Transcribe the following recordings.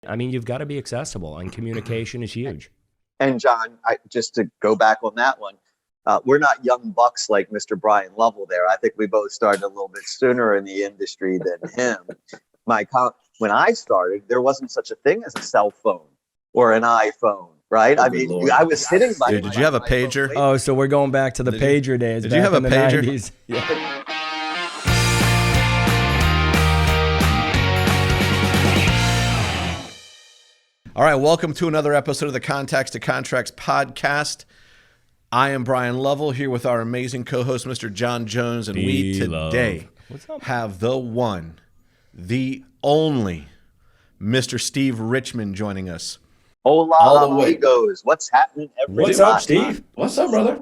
I mean, you've got to be accessible, and communication is huge. And John, just to go back on that one, we're not young bucks like Mr. Bryan Lovell there. I think we both started a little bit sooner in the industry than him. When I started, there wasn't such a thing as a cell phone or an iPhone, right? I mean, Lord. I was sitting by. Dude, did you have a pager? Oh, so we're going back to the pager days. Did you have a pager? 90s. Yeah. All right, welcome to another episode of the Contacts to Contracts podcast. I am Bryan Lovell here with our amazing co-host, Mr. John Jones, and we today have the one, the only, Mr. Steve Richman joining us. Hola, amigos. What's happening, everybody? What's up, Steve? What's up, brother?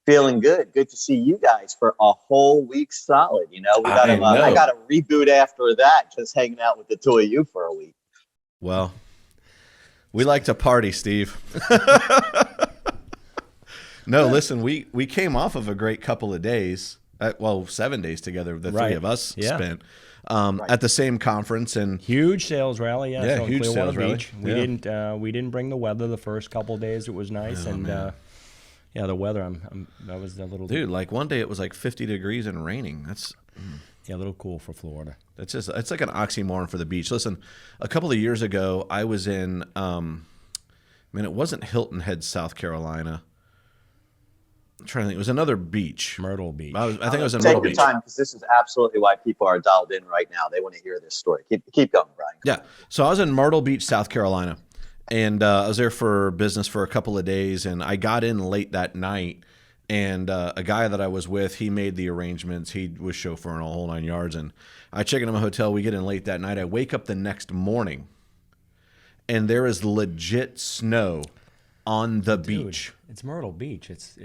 Feeling good. Good to see you guys for a whole week solid. You know, I got a reboot after that, just hanging out with the two of you for a week. Well, we like to party, Steve. No, listen, we came off of a great couple of days, 7 days together, the three of us spent at the same conference. And huge sales rally. Yeah, huge sales rally. We didn't bring the weather the first couple of days. It was nice. The weather, that was a little... Dude, like one day it was like 50 degrees and raining. That's... Yeah, a little cool for Florida. It's like an oxymoron for the beach. Listen, a couple of years ago, I was in, it wasn't Hilton Head, South Carolina. I'm trying to think. It was another beach. Myrtle Beach. I think it was in Myrtle Myrtle Beach. Take your time, because this is absolutely why people are dialed in right now. They want to hear this story. Keep going, Bryan. Yeah. So I was in Myrtle Beach, South Carolina, and I was there for business for a couple of days, and I got in late that night. And a guy that I was with, he made the arrangements. He was chauffeuring a whole 9 yards. And I check into my hotel. We get in late that night. I wake up the next morning, and there is legit snow on the beach. It's Myrtle Beach. It's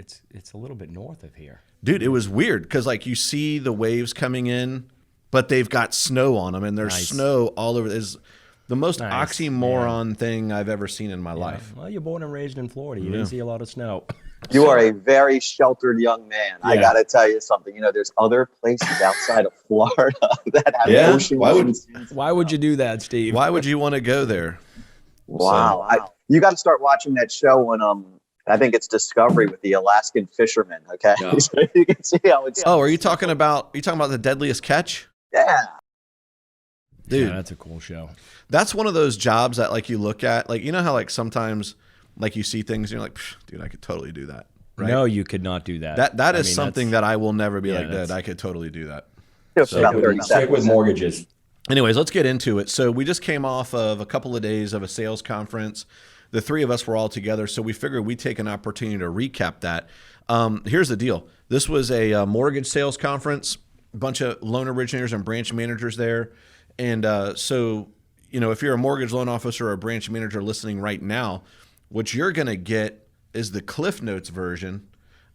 a little bit north of here. Dude, it was weird because like you see the waves coming in, but they've got snow on them, and there's snow all over. It's the most oxymoron thing I've ever seen in my life. Well, you're born and raised in Florida. You didn't see a lot of snow. You are a very sheltered young man. Yeah. I got to tell you something. You know, there's other places outside of Florida that have ocean. Why would you do that, Steve? Why would you want to go there? Wow. You got to start watching that show on, I think it's Discovery with the Alaskan fishermen. Okay. Yeah. So you can see how it's. Oh, are you talking about The Deadliest Catch? Yeah. Dude, yeah, that's a cool show. That's one of those jobs that like you look at, like, you know how like sometimes like you see things and you're like, dude, I could totally do that. Right? No, you could not do that. That is something that I will never be like, dude, I could totally do that. Stick with mortgages. Anyways, let's get into it. So we just came off of a couple of days of a sales conference. The three of us were all together, so we figured we'd take an opportunity to recap that. Here's the deal. This was a mortgage sales conference, a bunch of loan originators and branch managers there. And so, you know, if you're a mortgage loan officer or a branch manager listening right now, what you're going to get is the Cliff Notes version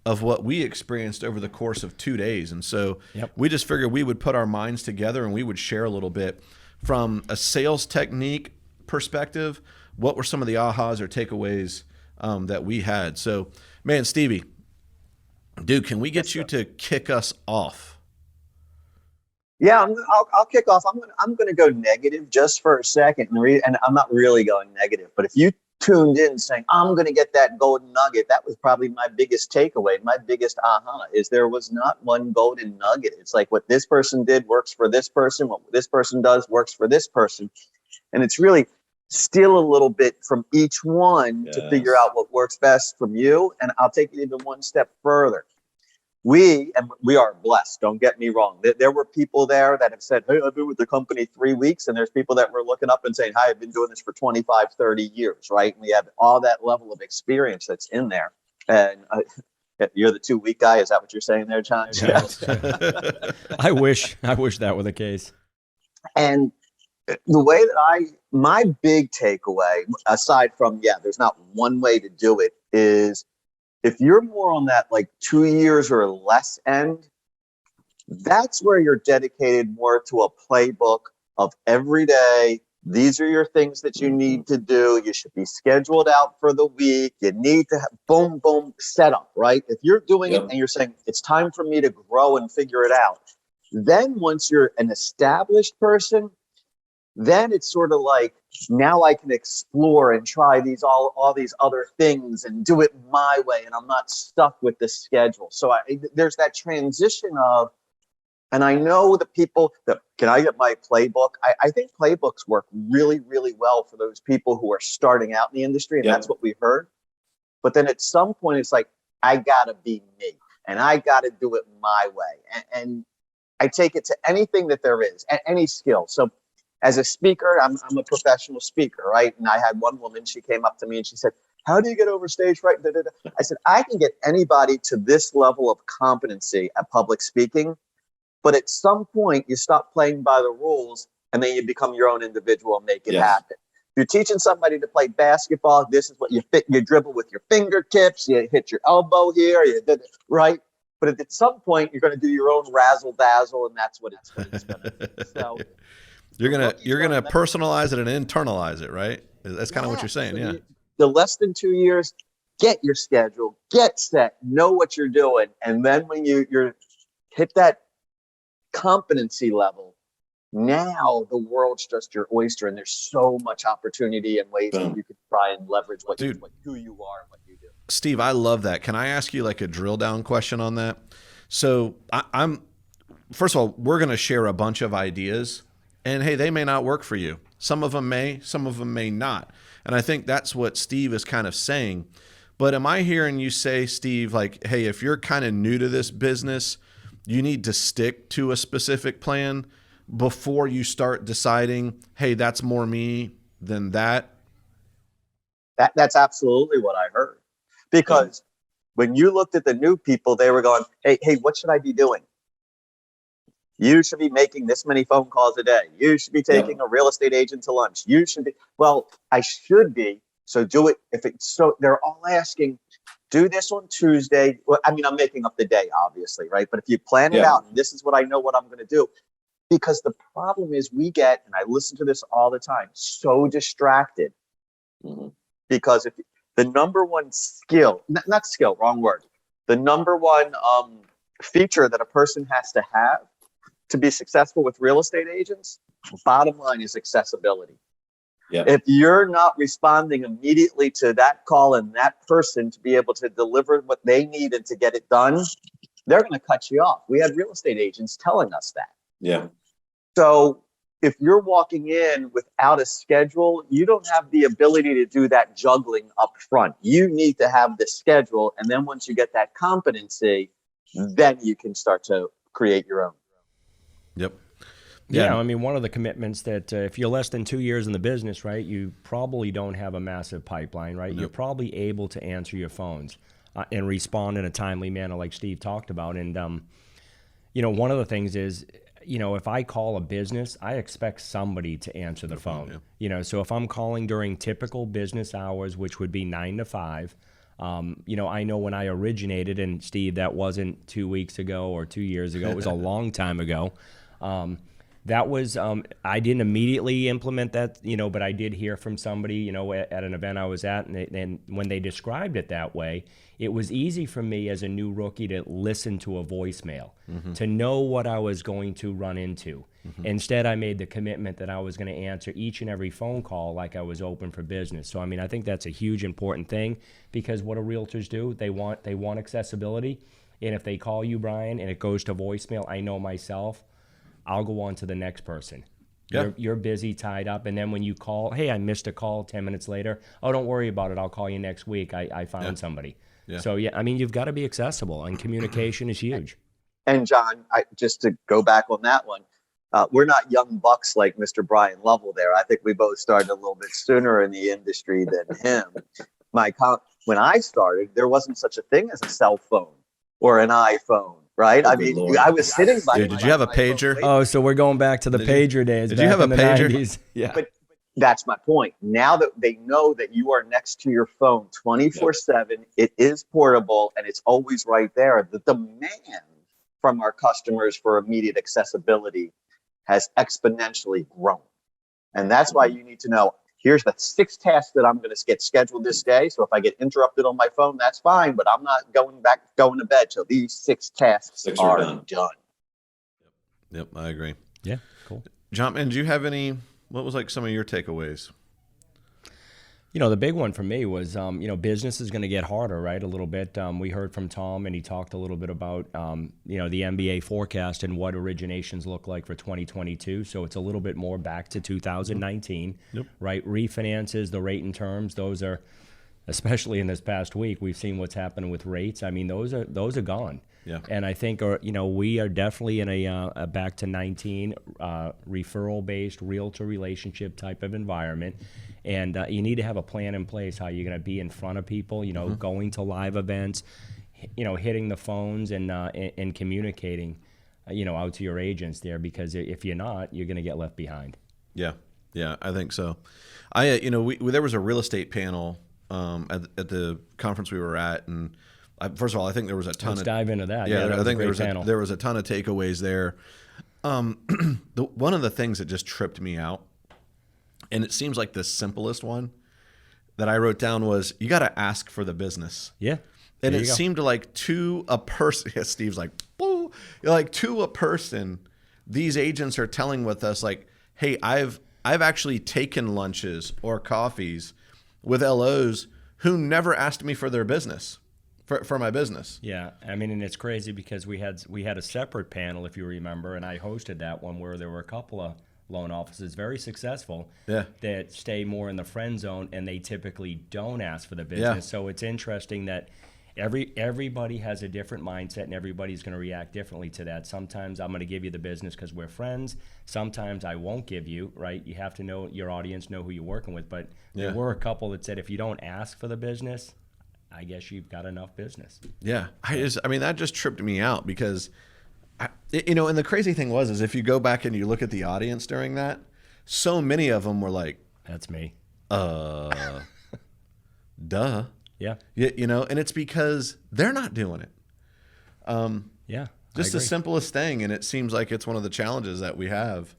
of what we experienced over the course of 2 days. And so we just figured we would put our minds together and we would share a little bit from a sales technique perspective. What were some of the ahas or takeaways that we had? So, man, Stevie, dude, can we get you to kick us off? Yeah, I'll kick off. I'm going to go negative just for a second, and I'm not really going negative. But if you tuned in saying, I'm going to get that golden nugget, that was probably my biggest takeaway. My biggest aha is there was not one golden nugget. It's like what this person did works for this person. What this person does works for this person. And it's really steal a little bit from each one to figure out what works best from you. And I'll take it even one step further. We are blessed. Don't get me wrong. There were people there that have said, hey, I've been with the company 3 weeks. And there's people that were looking up and saying, hi, I've been doing this for 25, 30 years, right? And we have all that level of experience that's in there. And you're the 2 week guy. Is that what you're saying there, John? Yes. I wish that were the case. And the way that my big takeaway, aside from, there's not one way to do it, is if you're more on that like 2 years or less end, that's where you're dedicated more to a playbook of every day. These are your things that you need to do. You should be scheduled out for the week. You need to have boom, boom, setup, right? If you're doing it and you're saying, it's time for me to grow and figure it out, then once you're an established person, then it's sort of like, now I can explore and try all these other things and do it my way, and I'm not stuck with the schedule. So there's that transition of, and I know the people that, can I get my playbook? I think playbooks work really, really well for those people who are starting out in the industry, and that's what we heard. But then at some point, it's like, I gotta be me, and I gotta do it my way. And I take it to anything that there is, any skill. So as a speaker, I'm a professional speaker, right? And I had one woman, she came up to me and she said, how do you get over stage fright? Da, da, da. I said, I can get anybody to this level of competency at public speaking, but at some point you stop playing by the rules and then you become your own individual and make it happen. If you're teaching somebody to play basketball, this is what you dribble with your fingertips, you hit your elbow here, right? But at some point you're going to do your own razzle dazzle, and that's what it's going to be. So you're gonna personalize it and internalize it, right? That's kind of what you're saying. So the less than 2 years, get your schedule, get set, know what you're doing, and then when you're hit that competency level, now the world's just your oyster, and there's so much opportunity and ways that you can try and leverage who you are and what you do. Steve, I love that. Can I ask you like a drill down question on that? So I'm first of all, we're going to share a bunch of ideas, and hey, they may not work for you. Some of them may, some of them may not. And I think that's what Steve is kind of saying. But am I hearing you say, Steve, like, hey, if you're kind of new to this business, you need to stick to a specific plan before you start deciding, hey, that's more me than that? That's absolutely what I heard. Because when you looked at the new people, they were going, hey, what should I be doing? You should be making this many phone calls a day. You should be taking a real estate agent to lunch. You should be, well, I should be. So do it. They're all asking, do this on Tuesday. Well, I mean, I'm making up the day, obviously, right? But if you plan it out, and this is what I know what I'm going to do. Because the problem is we get, and I listen to this all the time, so distracted. Because if the number one skill, not skill, wrong word. The number one feature that a person has to have to be successful with real estate agents, bottom line is accessibility. If you're not responding immediately to that call and that person to be able to deliver what they need and to get it done, they're going to cut you off. We had real estate agents telling us that. So if you're walking in without a schedule, you don't have the ability to do that juggling up front. You need to have the schedule. And then once you get that competency, then you can start to create your own. Yeah, I mean, one of the commitments that if you're less than 2 years in the business, right, you probably don't have a massive pipeline, right? You're probably able to answer your phones and respond in a timely manner like Steve talked about. And, one of the things is, if I call a business, I expect somebody to answer the phone. So if I'm calling during typical business hours, which would be 9 to 5, I know when I originated, and Steve, that wasn't 2 weeks ago or 2 years ago, it was a long time ago. That was, I didn't immediately implement that, but I did hear from somebody, at an event I was at, and when they described it that way, it was easy for me as a new rookie to listen to a voicemail, to know what I was going to run into. Instead, I made the commitment that I was going to answer each and every phone call like I was open for business. So, I mean, I think that's a huge important thing, because what do realtors do? They want accessibility. And if they call you, Bryan, and it goes to voicemail, I know myself, I'll go on to the next person. You're busy, tied up. And then when you call, hey, I missed a call 10 minutes later. Oh, don't worry about it. I'll call you next week. I found somebody. So, I mean, you've got to be accessible, and communication is huge. And John, just to go back on that one, we're not young bucks like Mr. Brian Lovell there. I think we both started a little bit sooner in the industry than him. When I started, there wasn't such a thing as a cell phone or an iPhone. Right? I mean, Lord. I was sitting by. Dude, did you have a pager? Oh, so we're going back to the pager days. Did you have a pager? 90s. Yeah. But that's my point. Now that they know that you are next to your phone 24/7, it is portable and it's always right there. The demand from our customers for immediate accessibility has exponentially grown. And that's why you need to know, here's the 6 tasks that I'm going to get scheduled this day. So if I get interrupted on my phone, that's fine, but I'm not going to bed till these 6 tasks are done. Yep, I agree. Yeah, cool. John, and do you have any What was like some of your takeaways? The big one for me was, business is going to get harder, right? A little bit. We heard from Tom, and he talked a little bit about, the NBA forecast and what originations look like for 2022. So it's a little bit more back to 2019, right? Refinances, the rate and terms, those are, especially in this past week, we've seen what's happening with rates. I mean, those are gone. Yeah. And I think, we are definitely in a back to 19 referral-based, realtor relationship type of environment. And you need to have a plan in place how you're going to be in front of people, going to live events, hitting the phones and communicating, out to your agents there, because if you're not, you're going to get left behind. Yeah. Yeah, I think so. There was a real estate panel at the conference we were at, and first of all, I think there was a ton. Let's dive into that. Yeah, I think there was a a ton of takeaways there. One of the things that just tripped me out, and it seems like the simplest one that I wrote down, was you got to ask for the business. Yeah. And it seemed like to a person, yeah, Steve's like, boo, like to a person, these agents are telling with us like, hey, I've actually taken lunches or coffees with LOs who never asked me for their business, for my business. Yeah, I mean, and it's crazy because we had a separate panel, if you remember, and I hosted that one where there were a couple of loan officers, very successful, that stay more in the friend zone, and they typically don't ask for the business. Yeah. So it's interesting that everybody has a different mindset, and everybody's going to react differently to that. Sometimes I'm going to give you the business because we're friends. Sometimes I won't give you, right? You have to know your audience, know who you're working with. But there were a couple that said, if you don't ask for the business, I guess you've got enough business. Yeah. That just tripped me out because, and the crazy thing is if you go back and you look at the audience during that, so many of them were like, that's me. Duh. Yeah. And it's because they're not doing it. Yeah. Just the simplest thing. And it seems like it's one of the challenges that we have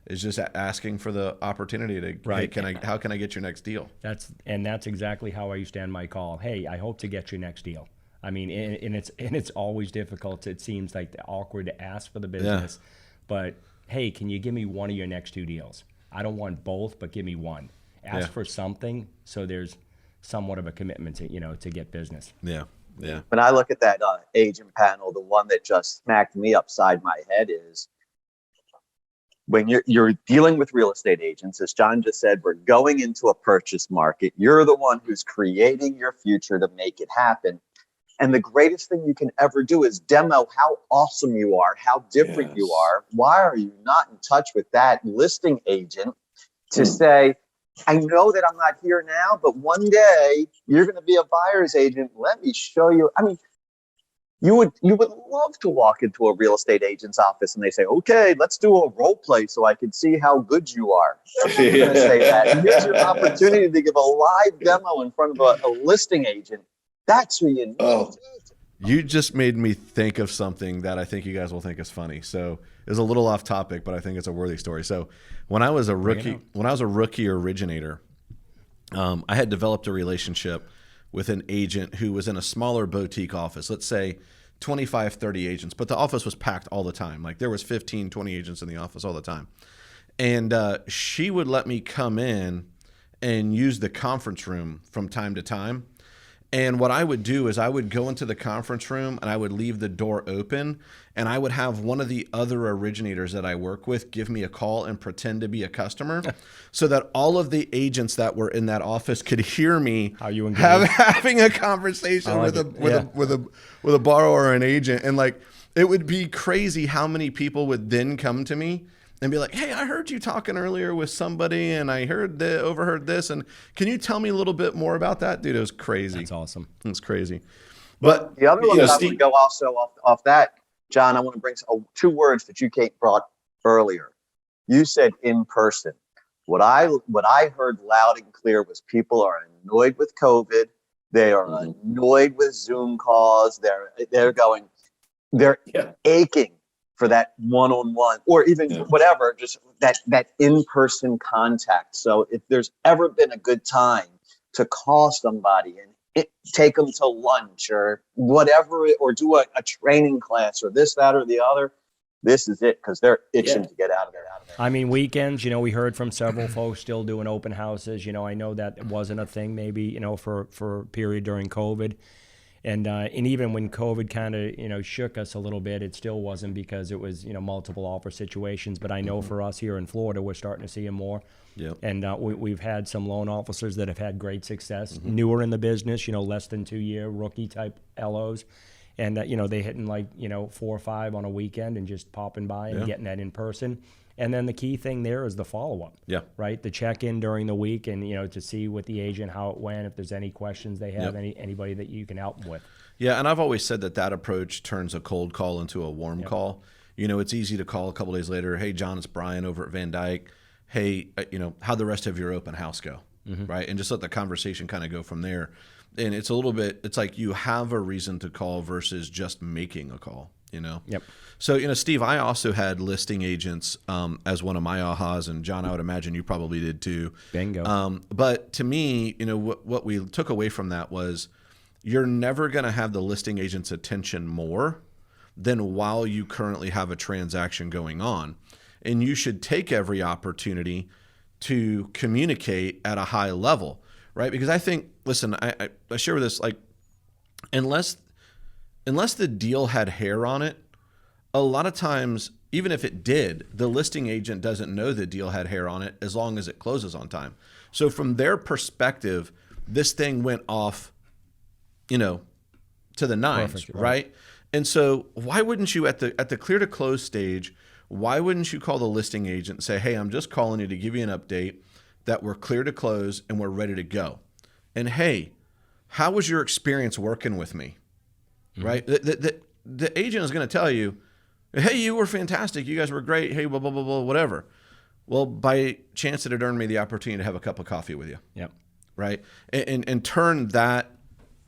is just asking for the opportunity to, right. Hey, how can I get your next deal? That's exactly how I used to end my call. Hey, I hope to get your next deal. I mean, and it's always difficult. It seems like awkward to ask for the business, but hey, can you give me one of your next two deals? I don't want both, but give me one. Ask for something so there's somewhat of a commitment to get business. Yeah. Yeah. When I look at that agent panel, the one that just smacked me upside my head is when you're dealing with real estate agents, as John just said, we're going into a purchase market. You're the one who's creating your future to make it happen. And the greatest thing you can ever do is demo how awesome you are, how different you are. Why are you not in touch with that listing agent to say, I know that I'm not here now, but one day you're going to be a buyer's agent. Let me show you. I mean, you would love to walk into a real estate agent's office and they say, okay, let's do a role play so I can see how good you are. They're going to say that. And here's your opportunity to give a live demo in front of a listing agent. That's who you need. Oh. You just made me think of something that I think you guys will think is funny. So it's a little off topic, but I think it's a worthy story. So when I was a rookie originator, I had developed a relationship with an agent who was in a smaller boutique office, let's say 25, 30 agents, but the office was packed all the time. Like there was 15, 20 agents in the office all the time. And she would let me come in and use the conference room from time to time. And what I would do is I would go into the conference room and I would leave the door open and I would have one of the other originators that I work with give me a call and pretend to be a customer so that all of the agents that were in that office could hear me having a conversation with a borrower or an agent. And like, it would be crazy how many people would then come to me and be like, hey, I heard you talking earlier with somebody and I overheard this. And can you tell me a little bit more about that? Dude, it was crazy. That's awesome. It's crazy. But the other one that I would go also off that, John, I want to bring two words that you Kate brought earlier. You said in person. What I heard loud and clear was people are annoyed with COVID. They are annoyed with Zoom calls. They're aching for that one-on-one or even whatever, just that in-person contact. So if there's ever been a good time to call somebody and take them to lunch or whatever, or do a training class or this, that, or the other, this is it, because they're itching to get out of there. I mean, weekends, we heard from several folks still doing open houses. I know that wasn't a thing maybe, for a period during COVID. And even when COVID kind of, shook us a little bit, it still wasn't, because it was, multiple offer situations. But I know for us here in Florida, we're starting to see them more. Yep. And we've had some loan officers that have had great success, newer in the business, less than 2-year rookie type LOs. And, they hitting like, 4 or 5 on a weekend and just popping by and getting that in person. And then the key thing there is the follow-up, right? The check-in during the week and, to see with the agent how it went, if there's any questions they have, anybody that you can help them with. Yeah, and I've always said that approach turns a cold call into a warm call. It's easy to call a couple days later, hey, John, it's Bryan over at VanDyk. Hey, how'd the rest of your open house go, right? And just let the conversation kind of go from there. And it's a little bit, it's like you have a reason to call versus just making a call, Yep. So, Steve, I also had listing agents as one of my ahas, and John, I would imagine you probably did too. Bingo. But to me, what we took away from that was you're never going to have the listing agent's attention more than while you currently have a transaction going on. And you should take every opportunity to communicate at a high level, right? Because I think, listen, I share with this, like, unless the deal had hair on it, a lot of times, even if it did, the listing agent doesn't know the deal had hair on it as long as it closes on time. So from their perspective, this thing went off, to the nines, Perfect, right? And so why wouldn't you at the clear to close stage, why wouldn't you call the listing agent and say, hey, I'm just calling you to give you an update that we're clear to close and we're ready to go. And hey, how was your experience working with me? Right? The agent is going to tell you, hey, you were fantastic. You guys were great. Hey, blah, blah, blah, blah, whatever. Well, by chance, it earned me the opportunity to have a cup of coffee with you. Yep. Right? And turn that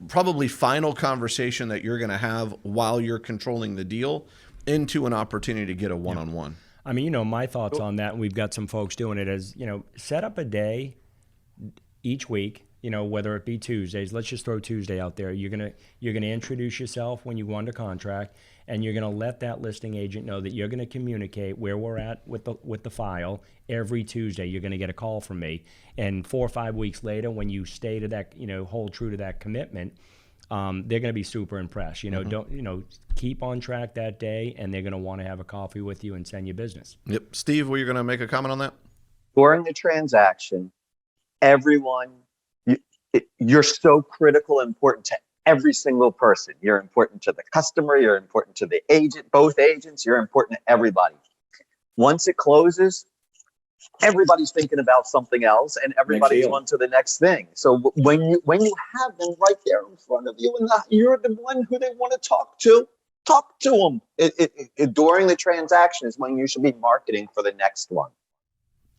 probably final conversation that you're going to have while you're controlling the deal into an opportunity to get a one-on-one. I mean, my thoughts on that, and we've got some folks doing it, is, set up a day each week, whether it be Tuesdays. Let's just throw Tuesday out there. You're gonna introduce yourself when you go under contract, and you're gonna let that listing agent know that you're gonna communicate where we're at with the file every Tuesday. You're gonna get a call from me, and 4 or 5 weeks later, when you stay to that, hold true to that commitment, they're gonna be super impressed. Don't keep on track that day, and they're gonna want to have a coffee with you and send you business. Yep, Steve, were you gonna make a comment on that? During the transaction, everyone. You're so critical and important to every single person. You're important to the customer. You're important to the agent, both agents. You're important to everybody. Once it closes, everybody's thinking about something else, and everybody's on to the next thing. So when you have them right there in front of you, and you're the one who they want to talk to them. During the transaction is when you should be marketing for the next one.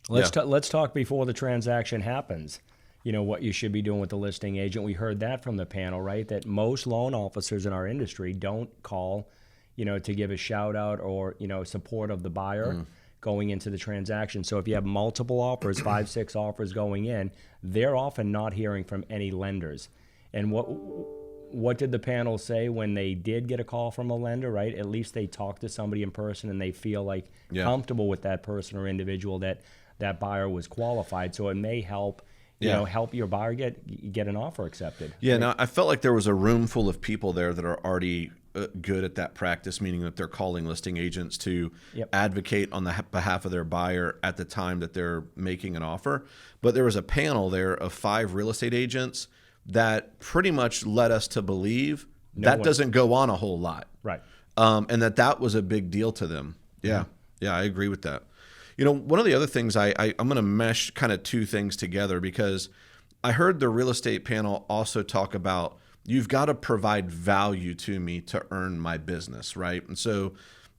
Let's talk before the transaction happens. What you should be doing with the listing agent. We heard that from the panel, right? That most loan officers in our industry don't call, to give a shout out or, support of the buyer going into the transaction. So if you have multiple offers, 5, 6 offers going in, they're often not hearing from any lenders. And what did the panel say when they did get a call from a lender, right? At least they talked to somebody in person and they feel like comfortable with that person or individual that buyer was qualified. So it may help help your buyer get an offer accepted. Yeah, right? now I felt like there was a room full of people there that are already good at that practice, meaning that they're calling listing agents to advocate on the behalf of their buyer at the time that they're making an offer. But there was a panel there of 5 real estate agents that pretty much led us to believe doesn't go on a whole lot. Right. And that was a big deal to them. Yeah, I agree with that. One of the other things I'm going to mesh kind of 2 things together, because I heard the real estate panel also talk about you've got to provide value to me to earn my business, right? And so,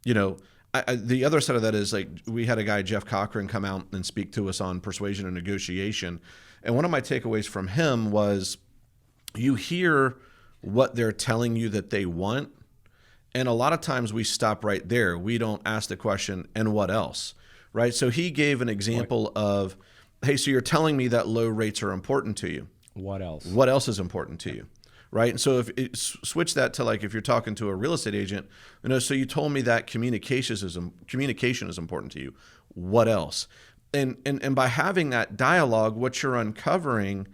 the other side of that is, like, we had a guy, Jeff Cochran, come out and speak to us on persuasion and negotiation. And one of my takeaways from him was you hear what they're telling you that they want, and a lot of times we stop right there. We don't ask the question, and what else? Right. So he gave an example of, hey, so you're telling me that low rates are important to you. What else? What else is important to you? right? And so if it, switch that to like if you're talking to a real estate agent, so you told me that communication is important to you. What else? And by having that dialogue, what you're uncovering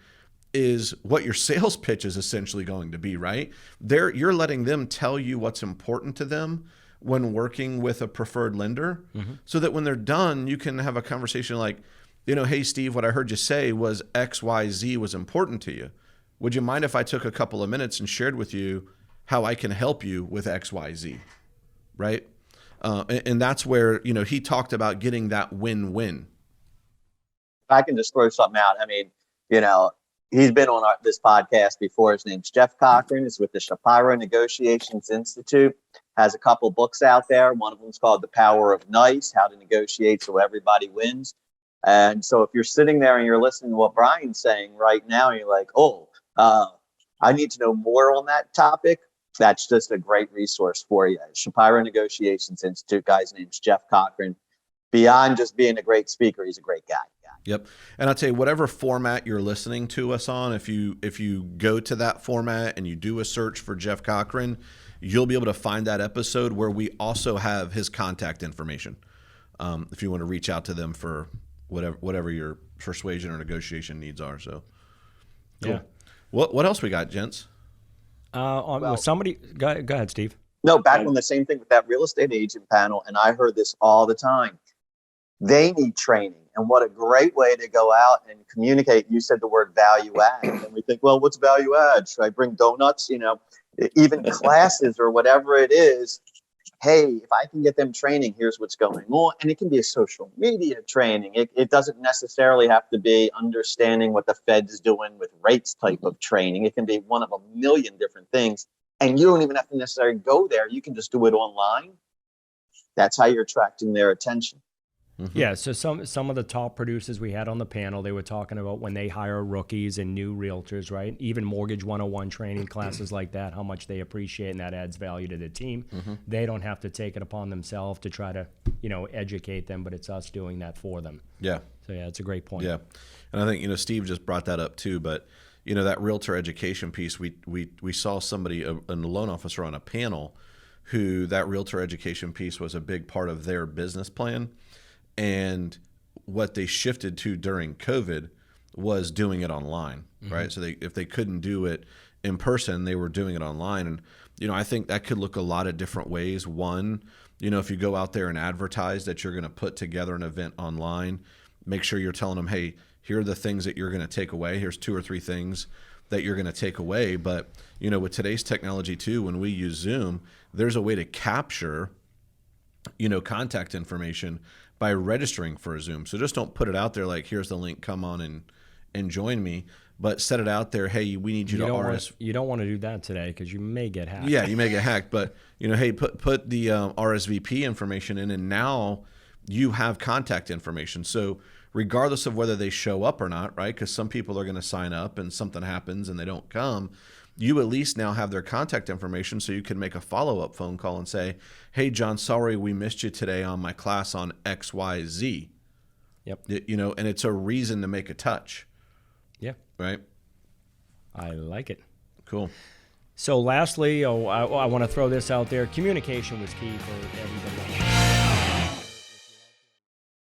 is what your sales pitch is essentially going to be, right? You're letting them tell you what's important to them when working with a preferred lender, so that when they're done, you can have a conversation like, hey, Steve, what I heard you say was XYZ was important to you. Would you mind if I took a couple of minutes and shared with you how I can help you with XYZ, right? And that's where, he talked about getting that win-win. If I can just throw something out, I mean, he's been on this podcast before. His name's Jeff Cochran. He's with the Shapiro Negotiations Institute. Has a couple books out there. One of them is called The Power of Nice, How to Negotiate So Everybody Wins. And so if you're sitting there and you're listening to what Bryan's saying right now, and you're like, I need to know more on that topic, that's just a great resource for you. Shapiro Negotiations Institute, guy's name's Jeff Cochran. Beyond just being a great speaker, he's a great guy. Yep. And I'll tell you, whatever format you're listening to us on, if you go to that format and you do a search for Jeff Cochran, you'll be able to find that episode where we also have his contact information. If you want to reach out to them for whatever your persuasion or negotiation needs are. So cool. Yeah. What else we got, gents? Somebody go ahead, Steve. No, back on the same thing with that real estate agent panel, and I heard this all the time. They need training, and what a great way to go out and communicate. You said the word value add, and we think, well, what's value add? Should I bring donuts? Even classes or whatever it is. Hey, if I can get them training, here's what's going on. And it can be a social media training. It doesn't necessarily have to be understanding what the Fed's doing with rates type of training. It can be one of a million different things. And you don't even have to necessarily go there. You can just do it online. That's how you're attracting their attention. Mm-hmm. Yeah, so some of the top producers we had on the panel, they were talking about when they hire rookies and new realtors, right? Even Mortgage 101 training classes like that, how much they appreciate, and that adds value to the team. Mm-hmm. They don't have to take it upon themselves to try to, educate them, but it's us doing that for them. Yeah. So yeah, it's a great point. Yeah, and I think Steve just brought that up too, but that realtor education piece, we saw somebody, a loan officer on a panel, who that realtor education piece was a big part of their business plan. And what they shifted to during COVID was doing it online, right? So if they couldn't do it in person, they were doing it online. And, I think that could look a lot of different ways. One, if you go out there and advertise that you're going to put together an event online, make sure you're telling them, hey, here are the things that you're going to take away. Here's 2 or 3 things that you're going to take away. But, with today's technology too, when we use Zoom, there's a way to capture, contact information by registering for a Zoom. So just don't put it out there like, here's the link, come on and join me, but set it out there. Hey, we need you to RSVP. You don't want to do that today because you may get hacked. Yeah, you may get hacked, but hey, put the RSVP information in, and now you have contact information. So regardless of whether they show up or not, right? Because some people are going to sign up and something happens and they don't come. You at least now have their contact information, so you can make a follow-up phone call and say, hey, John, sorry we missed you today on my class on XYZ. Yep. And it's a reason to make a touch. Yeah. Right? I like it. Cool. So lastly, I want to throw this out there. Communication was key for everybody.